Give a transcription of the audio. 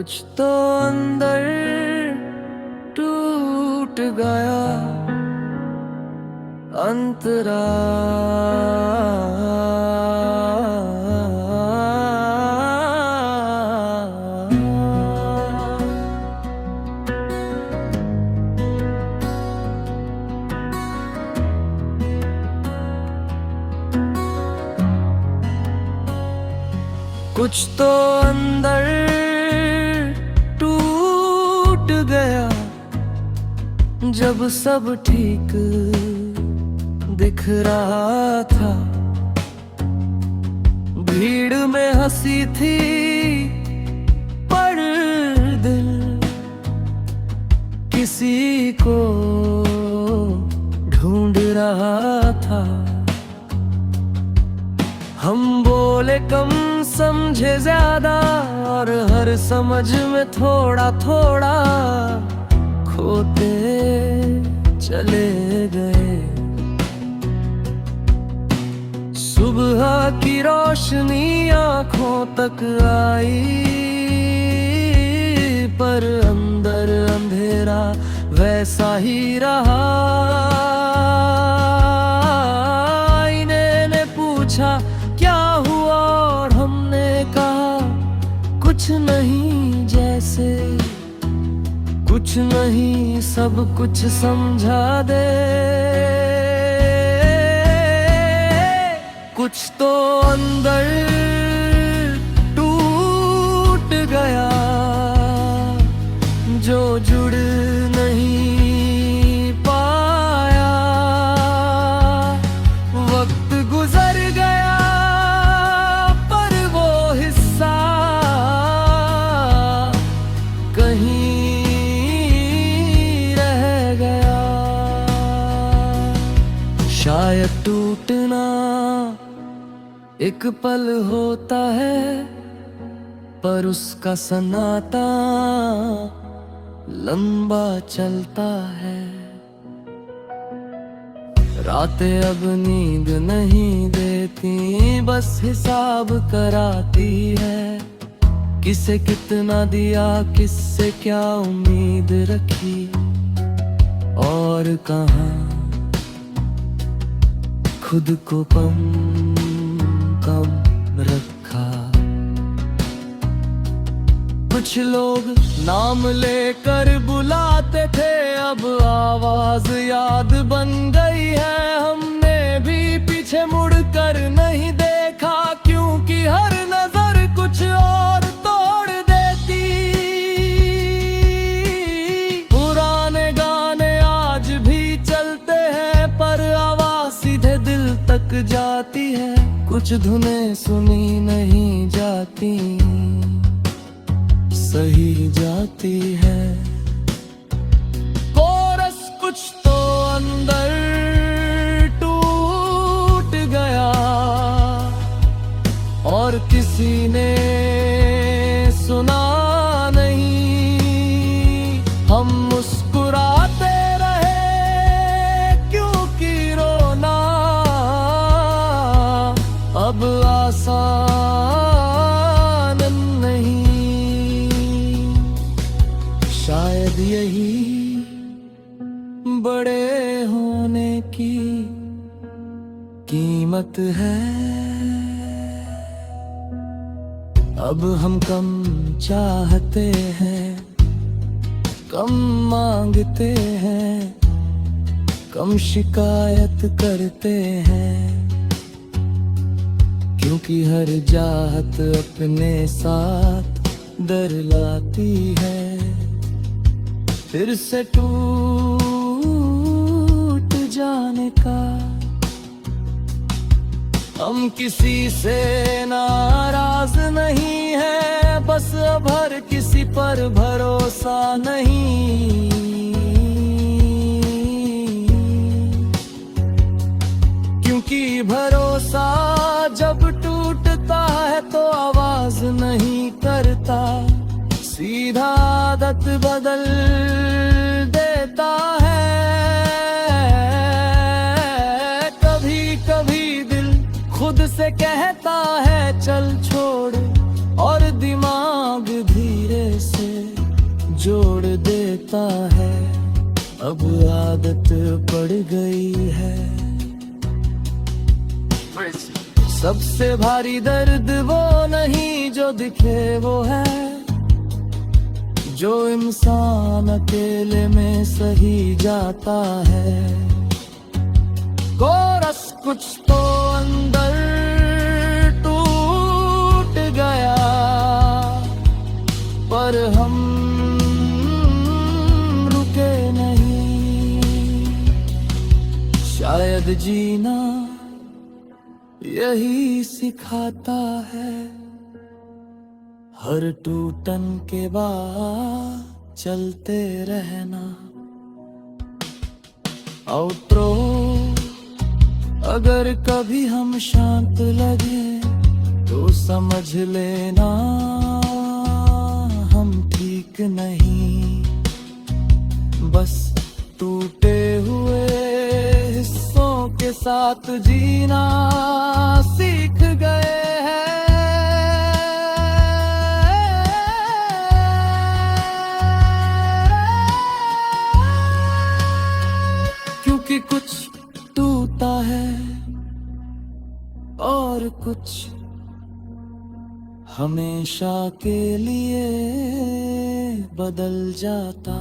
कुछ तो अंदर टूट गया अंतरा। कुछ तो अंदर टूट गया जब सब ठीक दिख रहा था। भीड़ में हंसी थी पर दिल किसी को ढूंढ रहा था। हम बोले कम समझे ज्यादा और हर समझ में थोड़ा थोड़ा खोते चले गए। सुबह की रोशनी आंखों तक आई पर अंदर अंधेरा वैसा ही रहा। आईने ने पूछा क्या हुआ और हमने कहा कुछ नहीं, जैसे कुछ नहीं सब कुछ समझा दे। कुछ तो अंदर टूट गया जो जुड़ नहीं पाया। वक्त गुजर गया पर वो हिस्सा कहीं रह गया। शायद टूटना एक पल होता है पर उसका सनाता लंबा चलता है। रातें अब नींद नहीं देती बस हिसाब कराती है। किसे कितना दिया किससे क्या उम्मीद रखी और कहाँ खुद को कम रखा। कुछ लोग नाम लेकर बुलाते थे अब आवाज याद बन गई है। हमने भी पीछे मुड़कर नहीं देखा क्योंकि हर नजर कुछ और तोड़ देती। पुराने गाने आज भी चलते हैं पर आवाज सीधे दिल तक जाती है। कुछ धुनें सुनी नहीं जाती सही जाती है। कोरस कुछ तो अंदर टूट गया और किसी ने सुना नहीं। हम मुस्कुराते रहे क्योंकि रोना अब आसान नहीं। शायद यही बड़े होने की कीमत है। अब हम कम चाहते हैं कम मांगते हैं कम शिकायत करते हैं क्योंकि हर चाहत अपने साथ डर लाती है। फिर से टूट जाने का हम किसी से नाराज नहीं है बस अब हर किसी पर भरोसा नहीं। क्योंकि भरोसा जब टूटता है तो आवाज नहीं करता सीधा आदत बदल देता है। कभी कभी दिल खुद से कहता है चल छोड़ और दिमाग धीरे से जोड़ देता है, अब आदत पड़ गई है। सबसे भारी दर्द वो नहीं जो दिखे वो है, जो इंसान अकेले में सही जाता है। कोरस कुछ तो अंदर टूट गया, पर हम रुके नहीं। शायद जीना यही सिखाता है, हर टूटन के बाद चलते रहना। आउटरो, अगर कभी हम शांत लगे तो समझ लेना हम ठीक नहीं, बस टूटे हुए हिस्सों के साथ जीना सीख गए हैं। क्योंकि कुछ टूटा है और कुछ हमेशा के लिए बदल जाता।